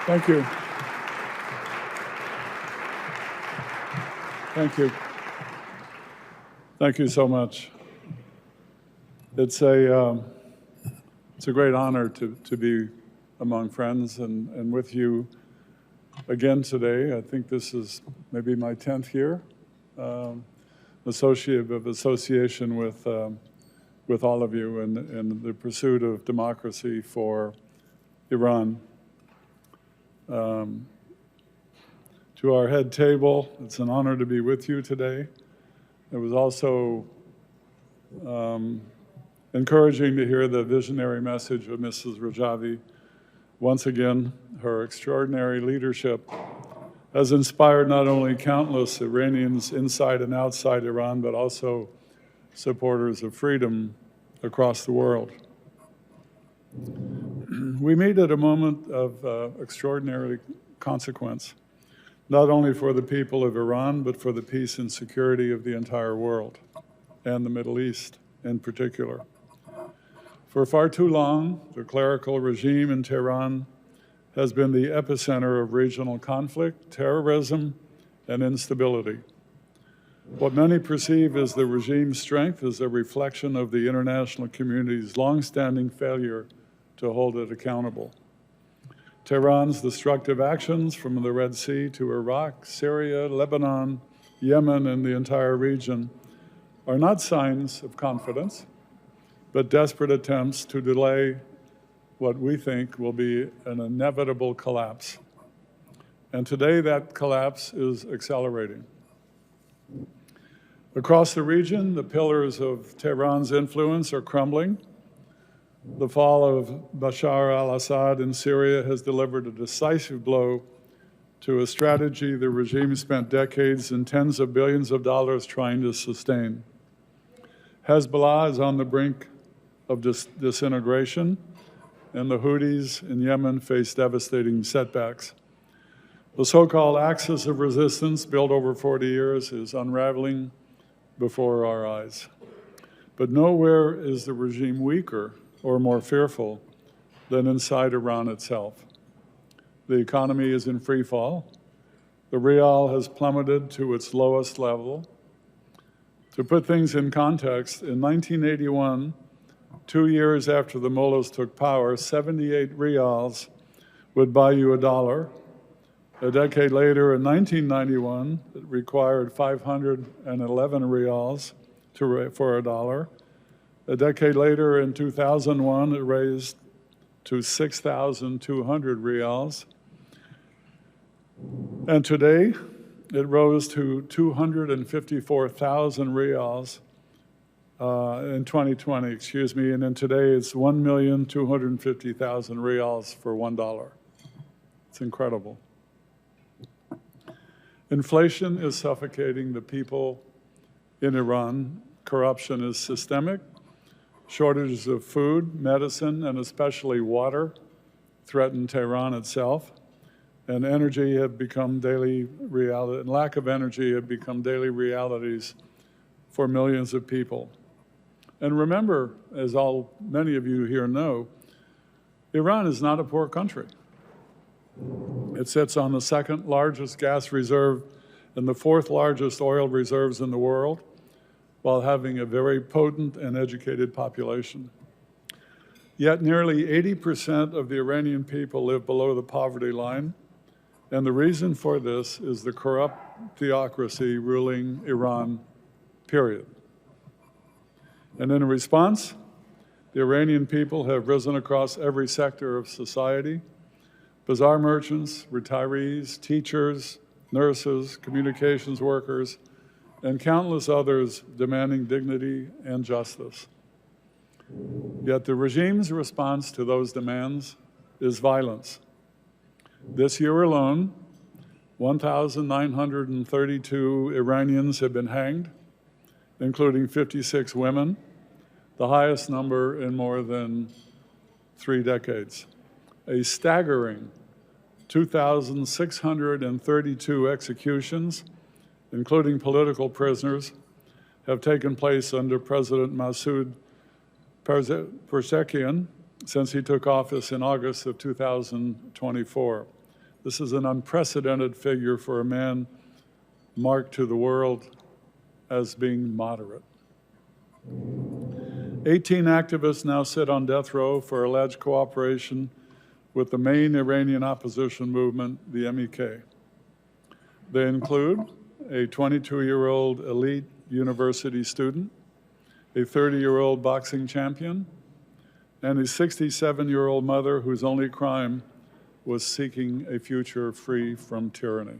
Thank you. Thank you. Thank you so much. It's a great honor to be among friends and with you again today. I think this is maybe my 10th year association with all of you in the pursuit of democracy for Iran. To our head table, it's an honor to be with you today. It was also encouraging to hear the visionary message of Mrs. Rajavi. Once again, her extraordinary leadership has inspired not only countless Iranians inside and outside Iran, but also supporters of freedom across the world. We meet at a moment of extraordinary consequence, not only for the people of Iran, but for the peace and security of the entire world, and the Middle East in particular. For far too long, the clerical regime in Tehran has been the epicenter of regional conflict, terrorism, and instability. What many perceive as the regime's strength is a reflection of the international community's long-standing failure to hold it accountable. Tehran's destructive actions from the Red Sea to Iraq, Syria, Lebanon, Yemen, and the entire region are not signs of confidence, but desperate attempts to delay what we think will be an inevitable collapse. And today that collapse is accelerating. Across the region, the pillars of Tehran's influence are crumbling. The fall of Bashar al-Assad in Syria has delivered a decisive blow to a strategy the regime spent decades and tens of billions of dollars trying to sustain. Hezbollah is on the brink of disintegration, and the Houthis in Yemen face devastating setbacks. The so-called axis of resistance, built over 40 years, is unraveling before our eyes. But nowhere is the regime weaker or more fearful than inside Iran itself. The economy is in free fall. The rial has plummeted to its lowest level. To put things in context, in 1981, 2 years after the mullahs took power, 78 rials would buy you $1. A decade later, in 1991, it required 511 rials for $1. A decade later, in 2001, it raised to 6,200 rials. And today, it rose to 254,000 rials in 2020, and then today it's 1,250,000 rials for $1. It's incredible. Inflation is suffocating the people in Iran. Corruption is systemic. Shortages of food, medicine, and especially water threaten Tehran itself. And energy have become daily reality, and lack of energy have become daily realities for millions of people. And remember, as many of you here know, Iran is not a poor country. It sits on the second largest gas reserve and the fourth largest oil reserves in the world, while having a very potent and educated population. Yet nearly 80% of the Iranian people live below the poverty line, and the reason for this is the corrupt theocracy ruling Iran, period. And in response, the Iranian people have risen across every sector of society: bazaar merchants, retirees, teachers, nurses, communications workers, and countless others demanding dignity and justice. Yet the regime's response to those demands is violence. This year alone, 1,932 Iranians have been hanged, including 56 women, the highest number in more than 3 decades. A staggering 2,632 executions, including political prisoners, have taken place under President Masoud Pezeshkian since he took office in August of 2024. This is an unprecedented figure for a man marked to the world as being moderate. 18 activists now sit on death row for alleged cooperation with the main Iranian opposition movement, the MEK. They include a 22-year-old elite university student, a 30-year-old boxing champion, and a 67-year-old mother whose only crime was seeking a future free from tyranny.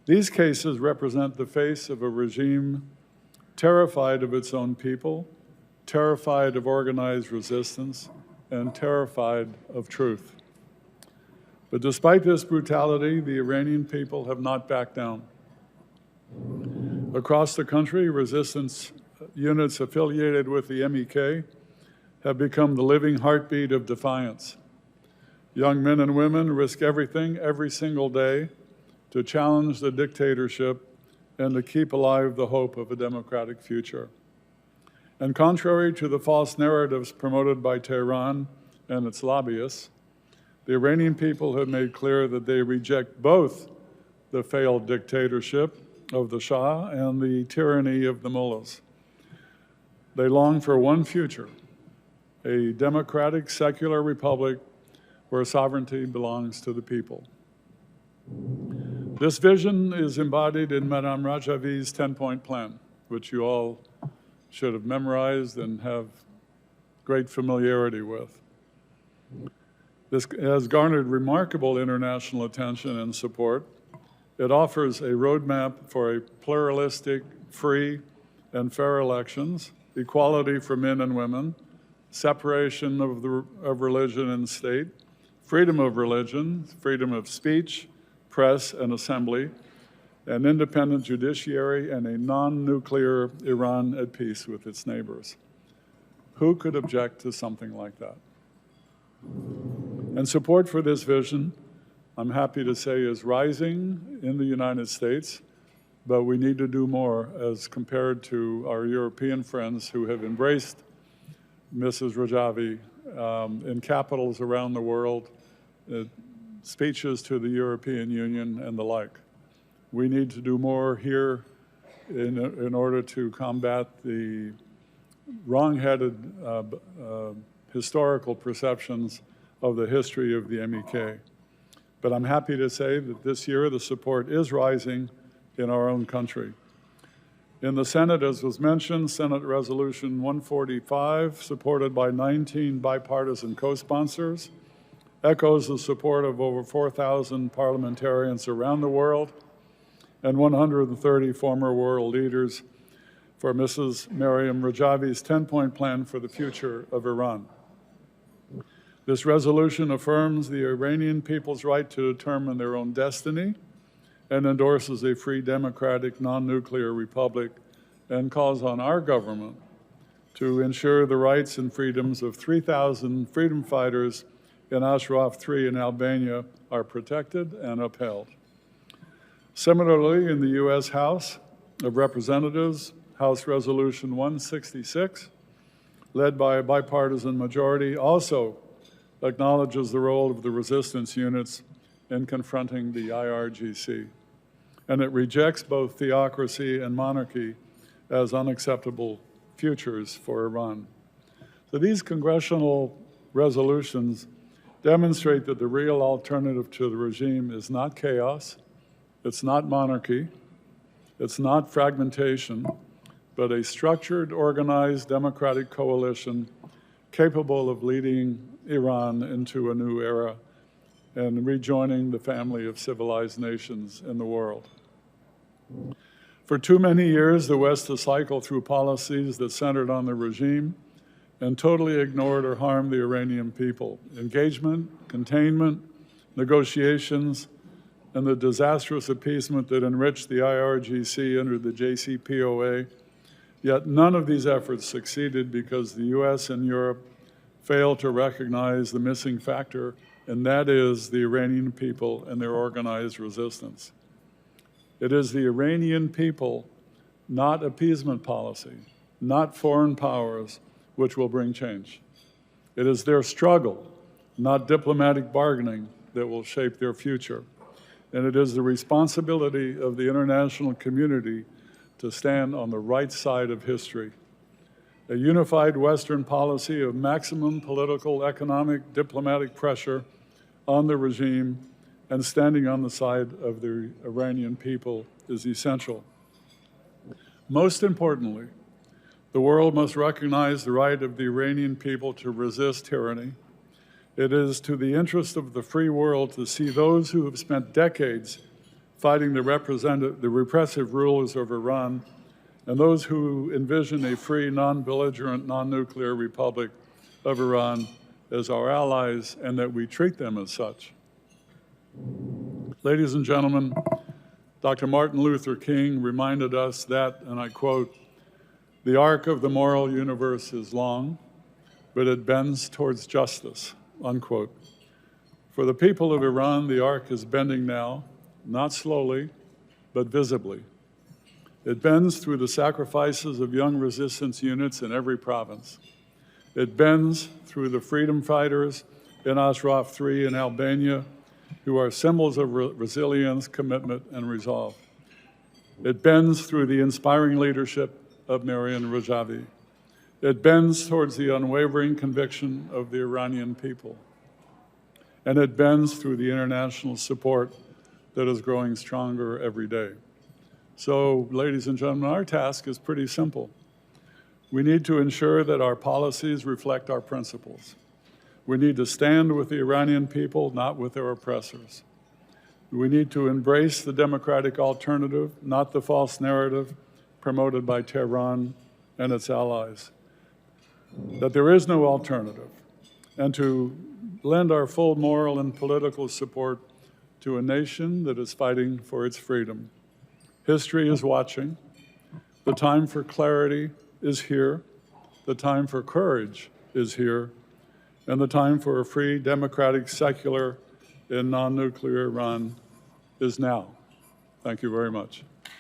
These cases represent the face of a regime terrified of its own people, terrified of organized resistance, and terrified of truth. But despite this brutality, the Iranian people have not backed down. Across the country, resistance units affiliated with the MEK have become the living heartbeat of defiance. Young men and women risk everything every single day to challenge the dictatorship and to keep alive the hope of a democratic future. And contrary to the false narratives promoted by Tehran and its lobbyists, the Iranian people have made clear that they reject both the failed dictatorship of the Shah and the tyranny of the mullahs. They long for one future, a democratic, secular republic where sovereignty belongs to the people. This vision is embodied in Madame Rajavi's 10-point plan, which you all should have memorized and have great familiarity with. This has garnered remarkable international attention and support. It offers a roadmap for a pluralistic, free, and fair elections, equality for men and women, separation of religion and state, freedom of religion, freedom of speech, press, and assembly, an independent judiciary, and a non-nuclear Iran at peace with its neighbors. Who could object to something like that? And support for this vision, I'm happy to say, is rising in the United States, but we need to do more as compared to our European friends who have embraced Mrs. Rajavi in capitals around the world, speeches to the European Union and the like. We need to do more here in order to combat the wrong-headed historical perceptions of the history of the MEK. But I'm happy to say that this year the support is rising in our own country. In the Senate, as was mentioned, Senate Resolution 145, supported by 19 bipartisan co-sponsors, echoes the support of over 4,000 parliamentarians around the world and 130 former world leaders for Mrs. Maryam Rajavi's 10-point plan for the future of Iran. This resolution affirms the Iranian people's right to determine their own destiny and endorses a free, democratic, non-nuclear republic and calls on our government to ensure the rights and freedoms of 3,000 freedom fighters in Ashraf 3 in Albania are protected and upheld. Similarly, in the U.S. House of Representatives, House Resolution 166, led by a bipartisan majority, also acknowledges the role of the resistance units in confronting the IRGC. And it rejects both theocracy and monarchy as unacceptable futures for Iran. So these congressional resolutions demonstrate that the real alternative to the regime is not chaos, it's not monarchy, it's not fragmentation, but a structured, organized, democratic coalition capable of leading Iran into a new era and rejoining the family of civilized nations in the world. For too many years, the West has cycled through policies that centered on the regime and totally ignored or harmed the Iranian people. Engagement, containment, negotiations, and the disastrous appeasement that enriched the IRGC under the JCPOA. Yet none of these efforts succeeded because the US and Europe failed to recognize the missing factor, and that is the Iranian people and their organized resistance. It is the Iranian people, not appeasement policy, not foreign powers, which will bring change. It is their struggle, not diplomatic bargaining, that will shape their future. And it is the responsibility of the international community to stand on the right side of history. A unified Western policy of maximum political, economic, diplomatic pressure on the regime and standing on the side of the Iranian people is essential. Most importantly, the world must recognize the right of the Iranian people to resist tyranny. It is to the interest of the free world to see those who have spent decades fighting the repressive rulers of Iran and those who envision a free, non-belligerent, non-nuclear republic of Iran as our allies, and that we treat them as such. Ladies and gentlemen, Dr. Martin Luther King reminded us that, and I quote, "The arc of the moral universe is long, but it bends towards justice," unquote. For the people of Iran, the arc is bending now, not slowly, but visibly. It bends through the sacrifices of young resistance units in every province. It bends through the freedom fighters in Ashraf III in Albania, who are symbols of resilience, commitment, and resolve. It bends through the inspiring leadership of Mariam Rajavi. It bends towards the unwavering conviction of the Iranian people. And it bends through the international support that is growing stronger every day. So, ladies and gentlemen, our task is pretty simple. We need to ensure that our policies reflect our principles. We need to stand with the Iranian people, not with their oppressors. We need to embrace the democratic alternative, not the false narrative promoted by Tehran and its allies. That there is no alternative, and to lend our full moral and political support to a nation that is fighting for its freedom. History is watching. The time for clarity is here. The time for courage is here. And the time for a free, democratic, secular, and non-nuclear Iran is now. Thank you very much.